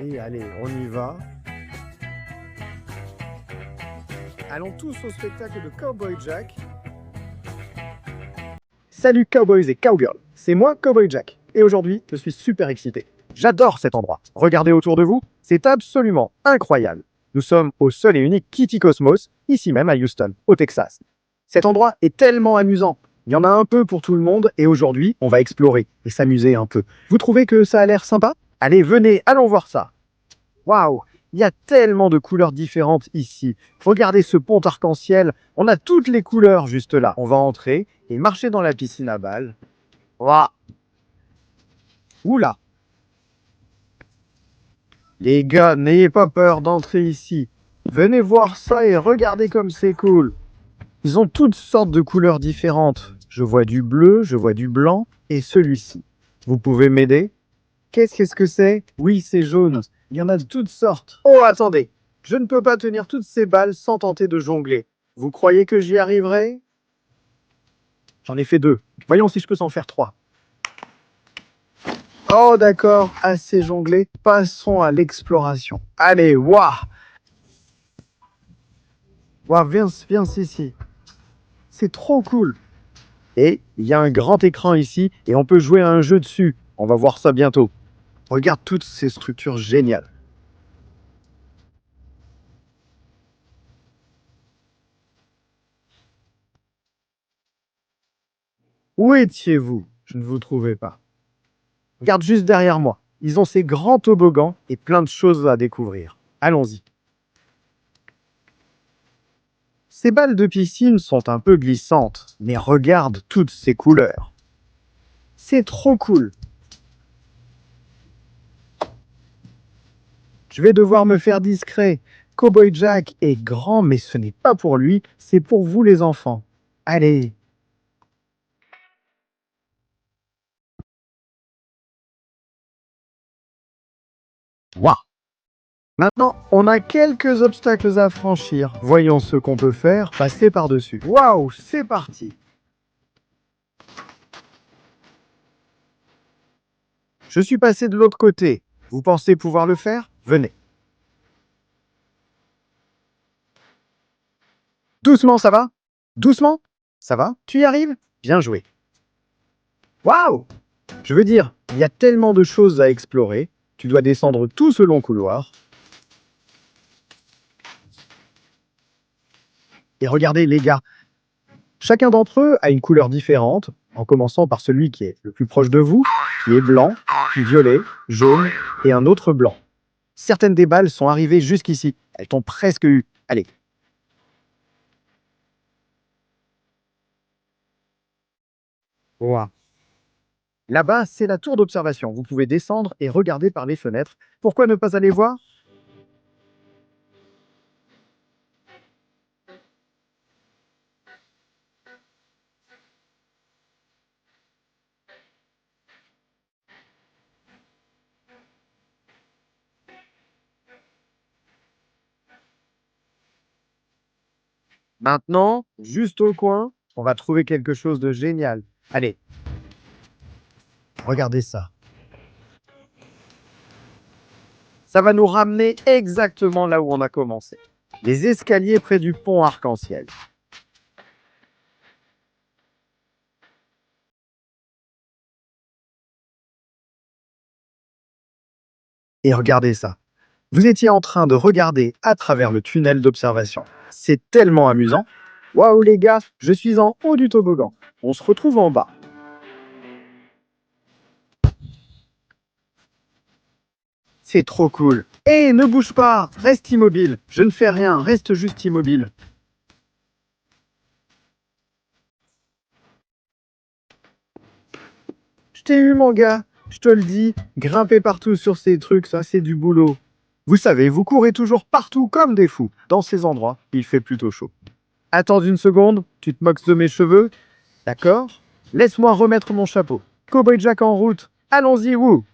Et allez, on y va. Allons tous au spectacle de Cowboy Jack. Salut cowboys et cowgirls, c'est moi Cowboy Jack. Et aujourd'hui, je suis super excité. J'adore cet endroit. Regardez autour de vous, c'est absolument incroyable. Nous sommes au seul et unique Kitty Cosmos, ici même à Houston, au Texas. Cet endroit est tellement amusant. Il y en a un peu pour tout le monde et aujourd'hui, on va explorer et s'amuser un peu. Vous trouvez que ça a l'air sympa? Allez, venez, allons voir ça. Waouh, il y a tellement de couleurs différentes ici. Regardez ce pont arc-en-ciel, on a toutes les couleurs juste là. On va entrer et marcher dans la piscine à balles. Waouh. Oula. Les gars, n'ayez pas peur d'entrer ici. Venez voir ça et regardez comme c'est cool. Ils ont toutes sortes de couleurs différentes. Je vois du bleu, je vois du blanc et celui-ci. Vous pouvez m'aider? Qu'est-ce que c'est? Oui, c'est jaune. Il y en a de toutes sortes. Oh, attendez. Je ne peux pas tenir toutes ces balles sans tenter de jongler. Vous croyez que j'y arriverai? J'en ai fait 2. Voyons si je peux en faire 3. Oh, d'accord. Assez jonglé. Passons à l'exploration. Allez, waouh! Waouh, viens ici. C'est trop cool. Et il y a un grand écran ici et on peut jouer à un jeu dessus. On va voir ça bientôt. Regarde toutes ces structures géniales. Où étiez-vous? Je ne vous trouvais pas. Regarde juste derrière moi. Ils ont ces grands toboggans et plein de choses à découvrir. Allons-y. Ces balles de piscine sont un peu glissantes, mais regarde toutes ces couleurs. C'est trop cool. Je vais devoir me faire discret. Cowboy Jack est grand, mais ce n'est pas pour lui, c'est pour vous les enfants. Allez. Waouh. Maintenant, on a quelques obstacles à franchir. Voyons ce qu'on peut faire, passer par-dessus. Waouh, c'est parti. Je suis passé de l'autre côté. Vous pensez pouvoir le faire? Venez. Doucement, ça va? Doucement? Ça va? Tu y arrives? Bien joué. Waouh! Je veux dire, il y a tellement de choses à explorer. Tu dois descendre tout ce long couloir. Et regardez les gars, chacun d'entre eux a une couleur différente, en commençant par celui qui est le plus proche de vous, qui est blanc, puis violet, jaune et un autre blanc. Certaines des balles sont arrivées jusqu'ici. Elles t'ont presque eu. Allez. Wow. Là-bas, c'est la tour d'observation. Vous pouvez descendre et regarder par les fenêtres. Pourquoi ne pas aller voir? Maintenant, juste au coin, on va trouver quelque chose de génial. Allez, regardez ça. Ça va nous ramener exactement là où on a commencé. Les escaliers près du pont arc-en-ciel. Et regardez ça. Vous étiez en train de regarder à travers le tunnel d'observation. C'est tellement amusant. Waouh les gars, je suis en haut du toboggan. On se retrouve en bas. C'est trop cool. Hé, ne bouge pas, reste immobile. Je ne fais rien, reste juste immobile. Je t'ai eu mon gars, je te le dis, grimper partout sur ces trucs, ça c'est du boulot. Vous savez, vous courez toujours partout comme des fous. Dans ces endroits, il fait plutôt chaud. Attends une seconde, tu te moques de mes cheveux? D'accord? Laisse-moi remettre mon chapeau. Cowboy Jack en route. Allons-y, wouh!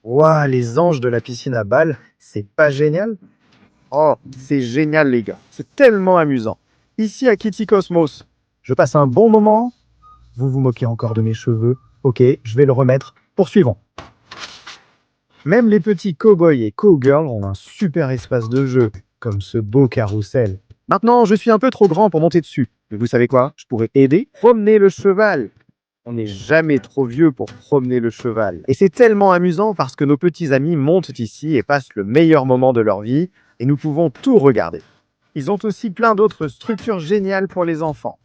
Ouah, les anges de la piscine à balles, c'est pas génial? Oh, c'est génial les gars, c'est tellement amusant. Ici à Kitty Cosmos, je passe un bon moment. Vous vous moquez encore de mes cheveux. Ok, je vais le remettre. Poursuivons. Même les petits cow-boys et cow-girls ont un super espace de jeu, comme ce beau carrousel. Maintenant, je suis un peu trop grand pour monter dessus. Mais vous savez quoi? Je pourrais aider. Promener le cheval. On n'est jamais trop vieux pour promener le cheval. Et c'est tellement amusant parce que nos petits amis montent ici et passent le meilleur moment de leur vie et nous pouvons tout regarder. Ils ont aussi plein d'autres structures géniales pour les enfants.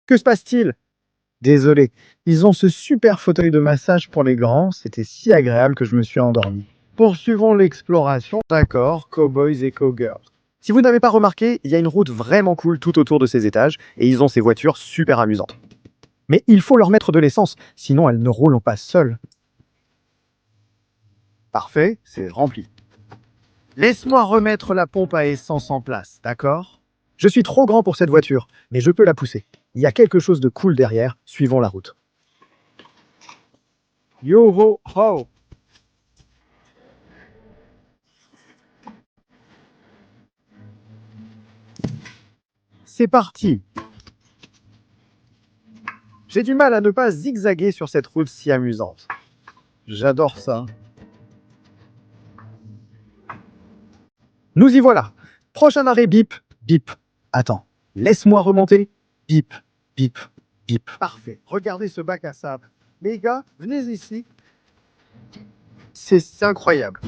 Que se passe-t-il? Désolé. Ils ont ce super fauteuil de massage pour les grands. C'était si agréable que je me suis endormi. Poursuivons l'exploration. D'accord, cowboys et cowgirls. Si vous n'avez pas remarqué, il y a une route vraiment cool tout autour de ces étages et ils ont ces voitures super amusantes. Mais il faut leur mettre de l'essence, sinon elles ne roulent pas seules. Parfait, c'est rempli. Laisse-moi remettre la pompe à essence en place, d'accord? Je suis trop grand pour cette voiture, mais je peux la pousser. Il y a quelque chose de cool derrière, suivons la route. Yo ho ho! C'est parti! J'ai du mal à ne pas zigzaguer sur cette route si amusante. J'adore ça. Nous y voilà. Prochain arrêt, bip, bip. Attends, laisse-moi remonter. Bip, bip, bip. Parfait. Regardez ce bac à sable. Les gars, venez ici. C'est incroyable.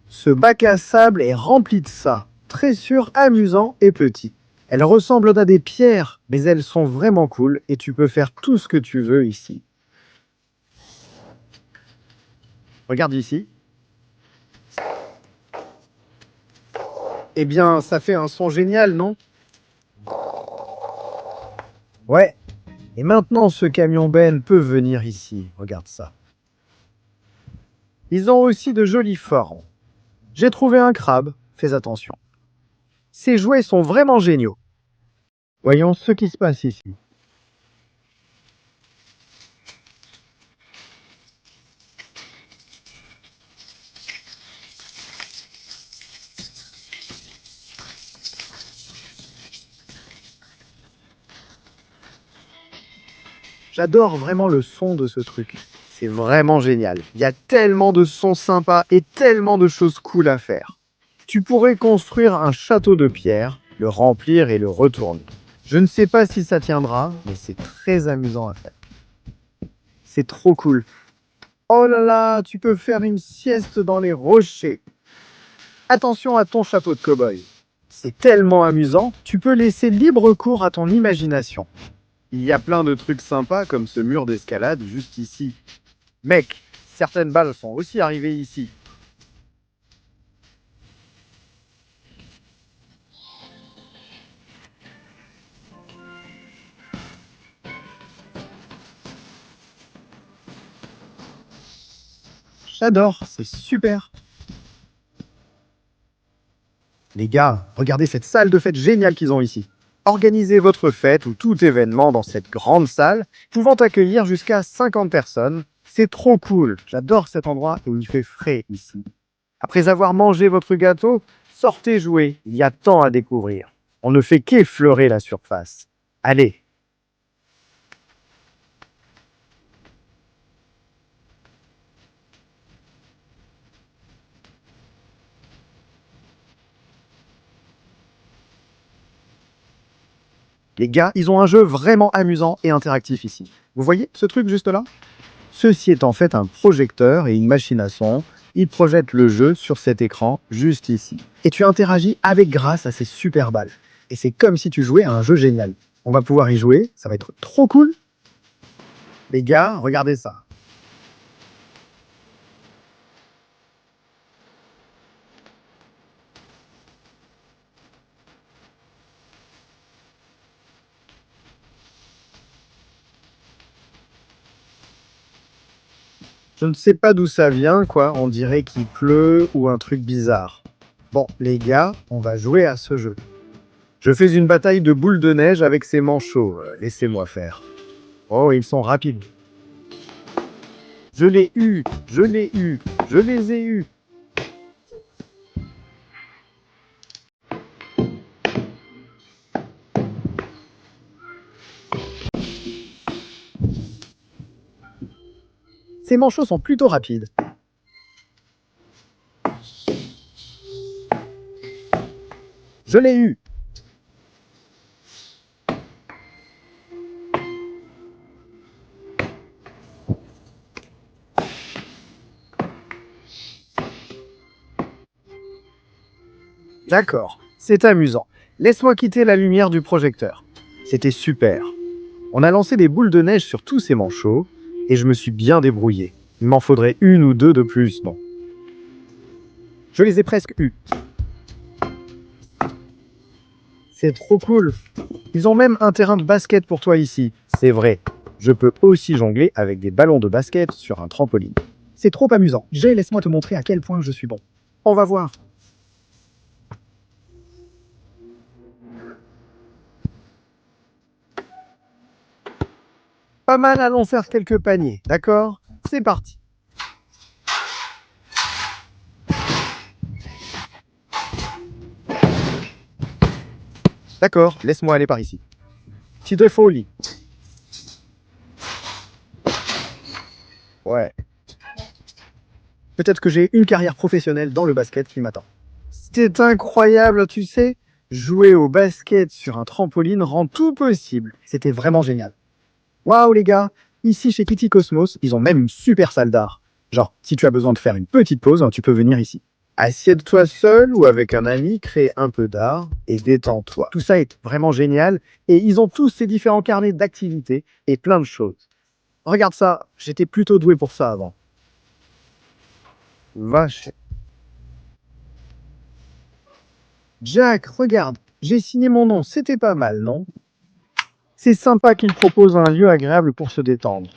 Ce bac à sable est rempli de ça. Très sûr, amusant et petit. Elles ressemblent à des pierres, mais elles sont vraiment cool et tu peux faire tout ce que tu veux ici. Regarde ici. Eh bien, ça fait un son génial, non? Ouais. Et maintenant, ce camion Ben peut venir ici. Regarde ça. Ils ont aussi de jolies formes. J'ai trouvé un crabe. Fais attention. Ces jouets sont vraiment géniaux. Voyons ce qui se passe ici. J'adore vraiment le son de ce truc. C'est vraiment génial. Il y a tellement de sons sympas et tellement de choses cool à faire. Tu pourrais construire un château de pierre, le remplir et le retourner. Je ne sais pas si ça tiendra, mais c'est très amusant à faire. C'est trop cool. Oh là là, tu peux faire une sieste dans les rochers. Attention à ton chapeau de cow-boy. C'est tellement amusant, tu peux laisser libre cours à ton imagination. Il y a plein de trucs sympas comme ce mur d'escalade juste ici. Mec, certaines balles sont aussi arrivées ici. J'adore, c'est super. Les gars, regardez cette salle de fête géniale qu'ils ont ici. Organisez votre fête ou tout événement dans cette grande salle, pouvant accueillir jusqu'à 50 personnes. C'est trop cool. J'adore cet endroit où il fait frais ici. Après avoir mangé votre gâteau, sortez jouer. Il y a tant à découvrir. On ne fait qu'effleurer la surface. Allez. Les gars, ils ont un jeu vraiment amusant et interactif ici. Vous voyez ce truc juste là? Ceci est en fait un projecteur et une machine à son. Il projette le jeu sur cet écran juste ici. Et tu interagis avec grâce à ces super balles. Et c'est comme si tu jouais à un jeu génial. On va pouvoir y jouer, ça va être trop cool. Les gars, regardez ça. Je ne sais pas d'où ça vient, quoi. On dirait qu'il pleut ou un truc bizarre. Bon, les gars, on va jouer à ce jeu. Je fais une bataille de boules de neige avec ces manchots. Laissez-moi faire. Oh, ils sont rapides. Je l'ai eu, je l'ai eu, je les ai eus. Ces manchots sont plutôt rapides. Je l'ai eu. D'accord, c'est amusant. Laisse-moi quitter la lumière du projecteur. C'était super. On a lancé des boules de neige sur tous ces manchots, et je me suis bien débrouillé. Il m'en faudrait une ou deux de plus, non? Je les ai presque eus. C'est trop cool. Ils ont même un terrain de basket pour toi ici. C'est vrai. Je peux aussi jongler avec des ballons de basket sur un trampoline. C'est trop amusant. Jay, laisse-moi te montrer à quel point je suis bon. On va voir. Pas mal, allons faire quelques paniers, d'accord? C'est parti. D'accord, laisse-moi aller par ici. Petite folie. Ouais. Peut-être que j'ai une carrière professionnelle dans le basket qui m'attend. C'était incroyable, tu sais. Jouer au basket sur un trampoline rend tout possible. C'était vraiment génial. Waouh les gars, ici chez Kitty Cosmos, ils ont même une super salle d'art. Genre, si tu as besoin de faire une petite pause, tu peux venir ici. Assieds-toi seul ou avec un ami, crée un peu d'art et détends-toi. Tout ça est vraiment génial et ils ont tous ces différents carnets d'activités et plein de choses. Regarde ça, j'étais plutôt doué pour ça avant. Vache. Jack, regarde, j'ai signé mon nom, c'était pas mal, non? C'est sympa qu'il propose un lieu agréable pour se détendre.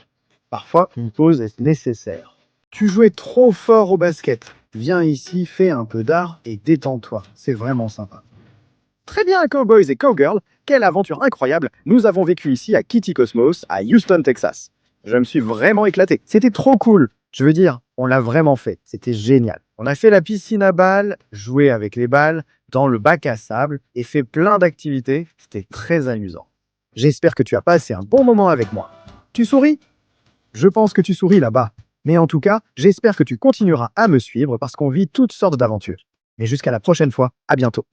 Parfois, une pause est nécessaire. Tu jouais trop fort au basket. Viens ici, fais un peu d'art et détends-toi. C'est vraiment sympa. Très bien, Cowboys et Cowgirls, quelle aventure incroyable nous avons vécu ici à Kitty Cosmos, à Houston, Texas. Je me suis vraiment éclaté. C'était trop cool. Je veux dire, on l'a vraiment fait. C'était génial. On a fait la piscine à balles, joué avec les balles, dans le bac à sable et fait plein d'activités. C'était très amusant. J'espère que tu as passé un bon moment avec moi. Tu souris? Je pense que tu souris là-bas. Mais en tout cas, j'espère que tu continueras à me suivre parce qu'on vit toutes sortes d'aventures. Et jusqu'à la prochaine fois, à bientôt.